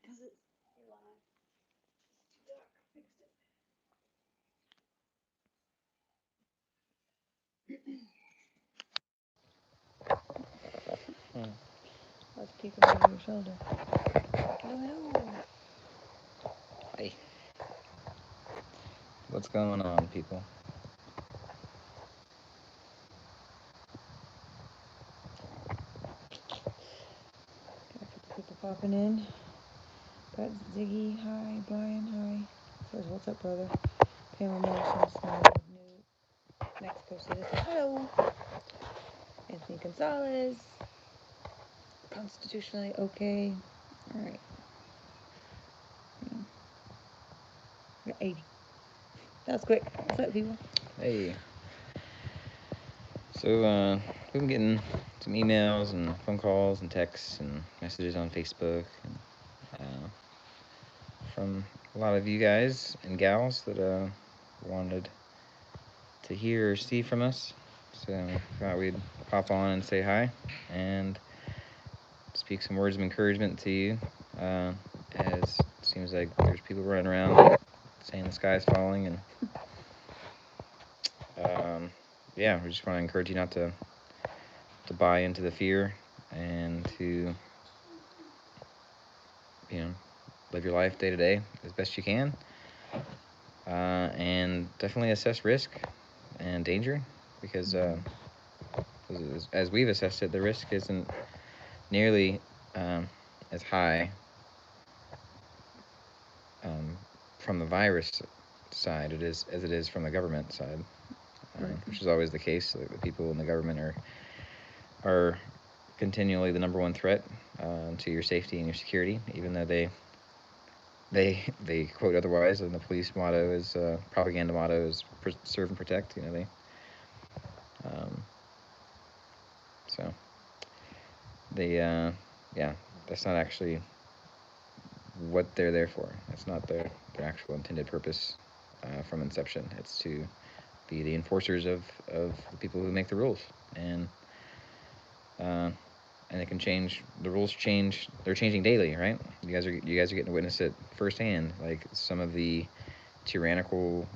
Because it's live. It's too dark. I fixed it. Let's peek over your shoulder. Hello. Hi. What's going on, people? People popping in. Got Ziggy, hi. Brian, hi. Says, what's up, brother? Pam Emotions, New Mexico citizen. Hello. Anthony Gonzalez. Constitutionally okay. Alright. Yeah. Got 80. That was quick. What's up, people? Hey. So, we've been getting some emails and phone calls and texts and messages on Facebook and, from a lot of you guys and gals that wanted to hear or see from us. So, thought we'd pop on and say hi and speak some words of encouragement to you, as it seems like there's people running around saying the sky's falling, and yeah, we just want to encourage you not to buy into the fear and to, live your life day to day as best you can, and definitely assess risk and danger, because as we've assessed it, the risk isn't nearly as high from the virus side as it is from the government side, which is always the case. The people in the government are continually the number one threat to your safety and your security, even though they quote otherwise, and the police motto is propaganda motto is serve and protect. So yeah, that's not actually what they're there for. That's not their actual intended purpose from inception. It's to be the enforcers of the people who make the rules, and it can change. The rules change. They're changing daily, right? You guys are getting to witness it firsthand. Like some of the tyrannical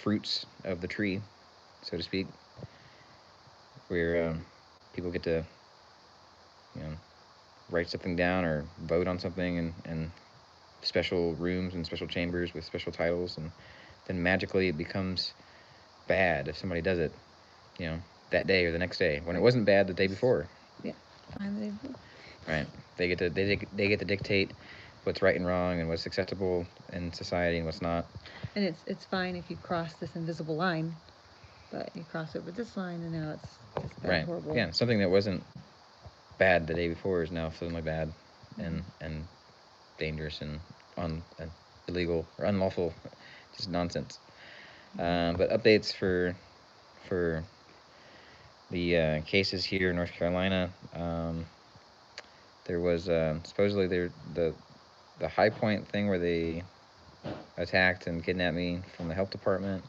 fruits of the tree, so to speak, where people get to, write something down or vote on something in special rooms and special chambers with special titles, and then magically it becomes bad if somebody does it, that day or the next day, when it wasn't bad the day before. Yeah, fine the day before. Right. They get to dictate what's right and wrong and what's acceptable in society and what's not. And it's fine if you cross this invisible line, but you cross over this line and now it's bad, right. Horrible. Yeah, something that wasn't bad the day before is now suddenly bad, and dangerous and illegal or unlawful, just nonsense. But updates for the cases here in North Carolina. There was supposedly the High Point thing where they attacked and kidnapped me from the health department.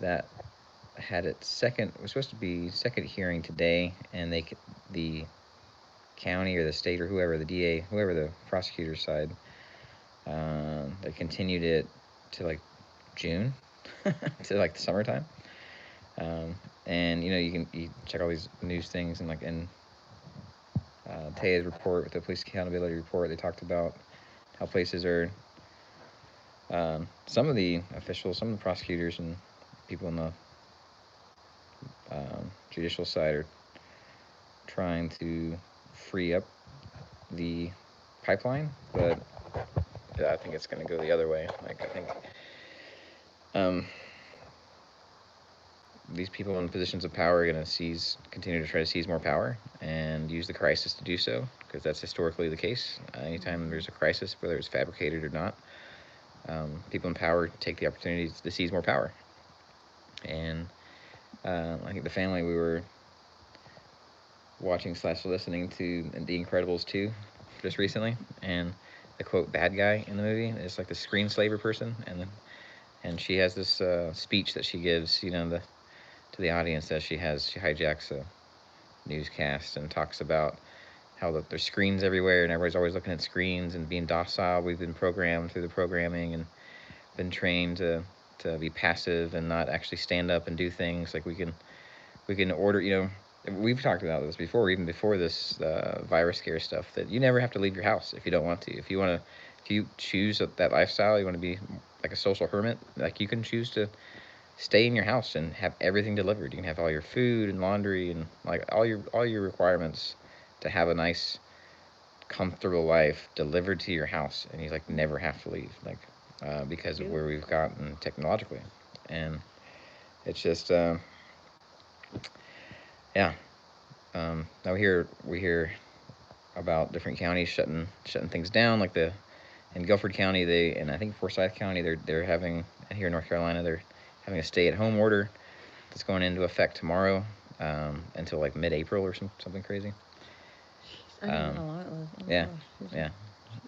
That had its second. It was supposed to be second hearing today, and the county or the state or whoever, the DA, whoever the prosecutor's side, they continued it to like June, to like the summertime. And you check all these news things, and like in Taya's report with the police accountability report, they talked about how places are, some of the officials, some of the prosecutors and people in the judicial side are trying to free up the pipeline, but I think it's going to go the other way. Like, I think these people in positions of power are going to continue to try to seize more power and use the crisis to do so, because that's historically the case. Anytime there's a crisis, whether it's fabricated or not, people in power take the opportunity to seize more power. And I think the family we were watching / listening to The Incredibles 2 just recently, and the quote bad guy in the movie is like the screenslaver person, and she has this speech that she gives, to the audience, that she hijacks a newscast and talks about how there's screens everywhere and everybody's always looking at screens and being docile. We've been programmed through the programming and been trained to be passive and not actually stand up and do things. Like we can order, we've talked about this before, even before this virus scare stuff, that you never have to leave your house if you don't want to. If you choose that lifestyle, you want to be like a social hermit, like you can choose to stay in your house and have everything delivered. You can have all your food and laundry and like all your requirements to have a nice, comfortable life delivered to your house, and you like never have to leave, like because of where we've gotten technologically, and it's just yeah. Now we hear about different counties shutting things down, like in Guilford County, and I think Forsyth County, they're having, here in North Carolina, they're having a stay-at-home order that's going into effect tomorrow, until like mid-April or something crazy. Jeez, I didn't know how long it was. Oh Yeah, gosh, yeah.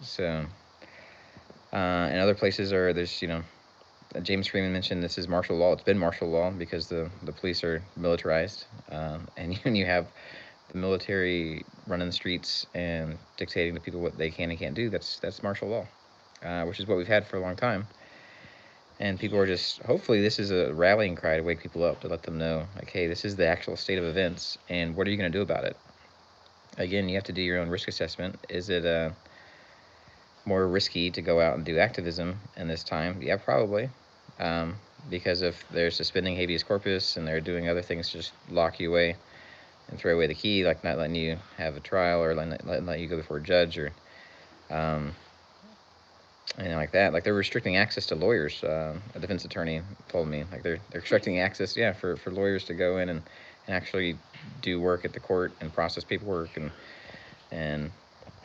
So, and other places there's James Freeman mentioned this is martial law. It's been martial law because the police are militarized, and when you have the military running the streets and dictating to people what they can and can't do, that's martial law, which is what we've had for a long time. And people are just, hopefully this is a rallying cry to wake people up, to let them know, like, hey, this is the actual state of events, and what are you going to do about it? Again, you have to do your own risk assessment. Is it more risky to go out and do activism in this time? Yeah, probably. Because if they're suspending habeas corpus and they're doing other things to just lock you away and throw away the key, like not letting you have a trial or letting you go before a judge or anything like that. Like they're restricting access to lawyers. A defense attorney told me, like they're restricting access, yeah, for lawyers to go in and actually do work at the court and process paperwork and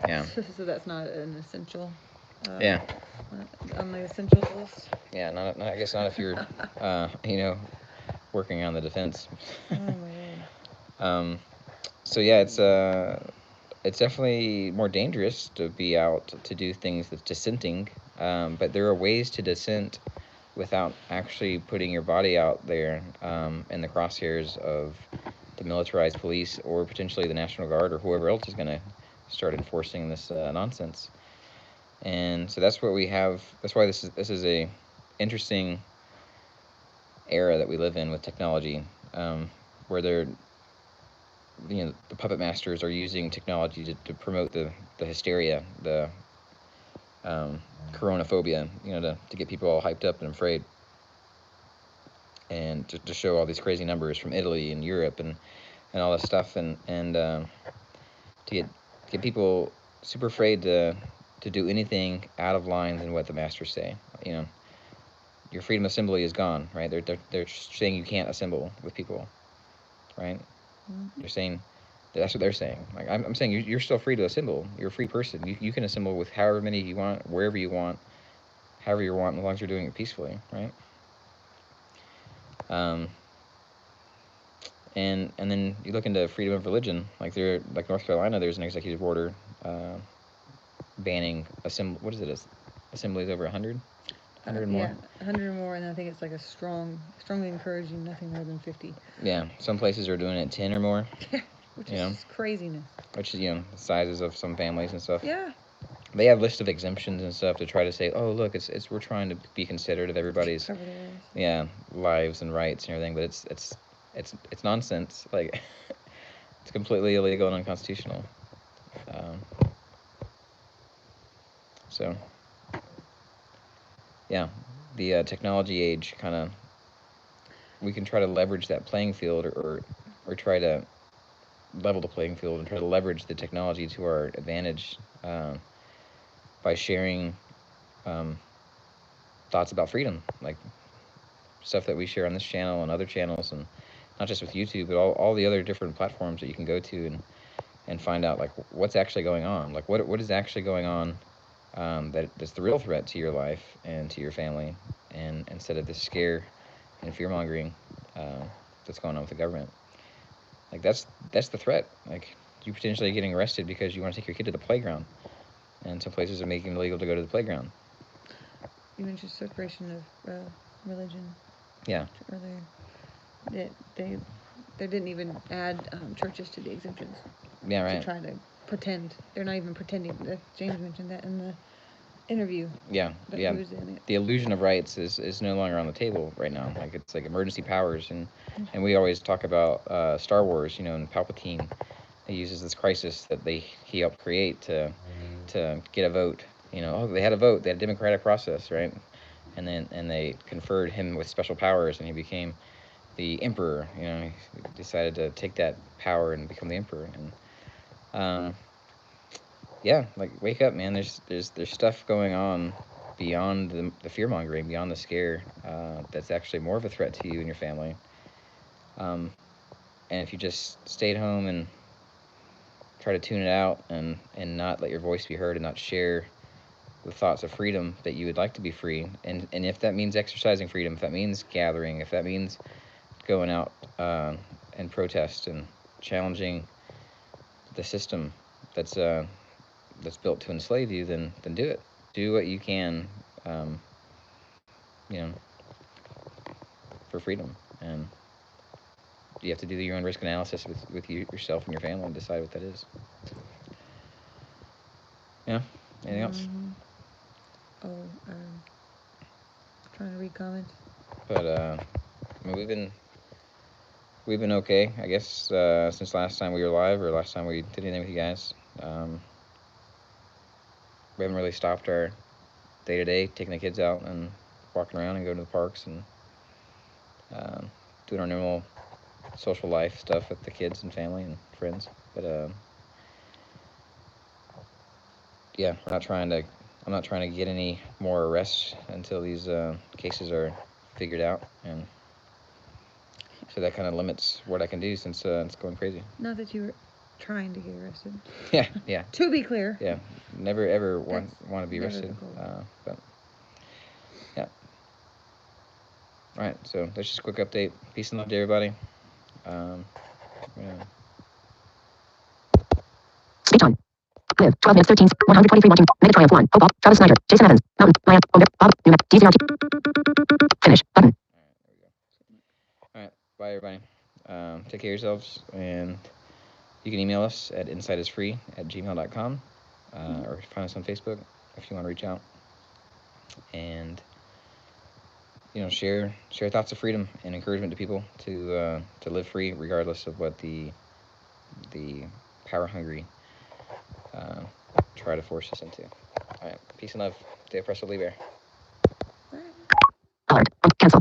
yeah. So that's not an essential. Yeah. On the essentials list. Yeah, not I guess not if you're, working on the defense. Oh my god. So yeah, it's definitely more dangerous to be out to do things that's dissenting, but there are ways to dissent without actually putting your body out there in the crosshairs of the militarized police or potentially the National Guard or whoever else is going to start enforcing this nonsense. And so that's what we have. That's why this is a interesting era that we live in with technology, where the puppet masters are using technology to promote the hysteria, the coronaphobia, to get people all hyped up and afraid, and to show all these crazy numbers from Italy and Europe and all this stuff, and to get people super afraid to do anything out of line than what the masters say. Your freedom of assembly is gone, right? They're saying you can't assemble with people, right? Mm-hmm. They're saying that's what they're saying. Like I'm saying, you're still free to assemble. You're a free person. You can assemble with however many you want, wherever you want, however you want, as long as you're doing it peacefully, right? And then you look into freedom of religion, like North Carolina, there's an executive order banning what is it? Assemblies over 100? 100 more? Yeah, 100 or more, and I think it's like strongly encouraging nothing more than 50. Yeah, some places are doing it 10 or more. Yeah, which is craziness. Which is, the sizes of some families and stuff. Yeah. They have lists of exemptions and stuff to try to say, oh, look, we're trying to be considerate of everybody's lives and rights and everything, but it's nonsense. Like it's completely illegal and unconstitutional. So yeah, the technology age we can try to leverage that playing field or try to level the playing field and try to leverage the technology to our advantage by sharing thoughts about freedom, like stuff that we share on this channel and other channels, and not just with YouTube, but all the other different platforms that you can go to and find out like what's actually going on, like what is actually going on that's the real threat to your life and to your family, and instead of this scare and fear mongering that's going on with the government. Like that's the threat. Like you potentially getting arrested because you want to take your kid to the playground, and some places are making it illegal to go to the playground. You mentioned separation of religion. Yeah. Earlier, they didn't even add churches to the exemptions. Yeah, right. To try to pretend. They're not even pretending. James mentioned that in the interview. Yeah, that yeah. He was in it. The illusion of rights is no longer on the table right now. Like it's like emergency powers, and we always talk about Star Wars, and Palpatine. He uses this crisis that he helped create to get a vote. Oh, they had a vote. They had a democratic process, right? And they conferred him with special powers, and he became the emperor. He decided to take that power and become the emperor. And yeah, like wake up, man. There's stuff going on beyond the fear mongering, beyond the scare. That's actually more of a threat to you and your family. And if you just stay at home and try to tune it out and not let your voice be heard and not share the thoughts of freedom that you would like to be free, and if that means exercising freedom, if that means gathering, if that means going out and protest and challenging the system that's built to enslave you, then do it. Do what you can, um, you know, for freedom, and you have to do your own risk analysis with yourself and your family and decide what that is. Yeah. Anything else? Oh, trying to read comments. But I mean, we've been okay, I guess, since last time we were live or last time we did anything with you guys. We haven't really stopped our day to day, taking the kids out and walking around and going to the parks and doing our normal social life stuff with the kids and family and friends. But yeah, I'm not trying to get any more arrests until these cases are figured out, and so that kind of limits what I can do since it's going crazy. Not that you were trying to get arrested. Yeah. To be clear. Yeah, never ever want to be arrested. But yeah. All right, so that's just a quick update. Peace and love to everybody. Yeah. Speech on. Live. 12 minutes 13. 123 watching. Mega Triumph 1. Hope. Travis Snyder. Jason Evans. Mountain. Maya. Bob. Newman. DZRT. Finish. Button. All right. Bye, everybody. Take care of yourselves, and you can email us at insightisfree@gmail.com, or find us on Facebook if you want to reach out. And share thoughts of freedom and encouragement to people to live free, regardless of what the power hungry try to force us into. All right. Peace and love. Stay oppressed, leave air. Alert. Cancel.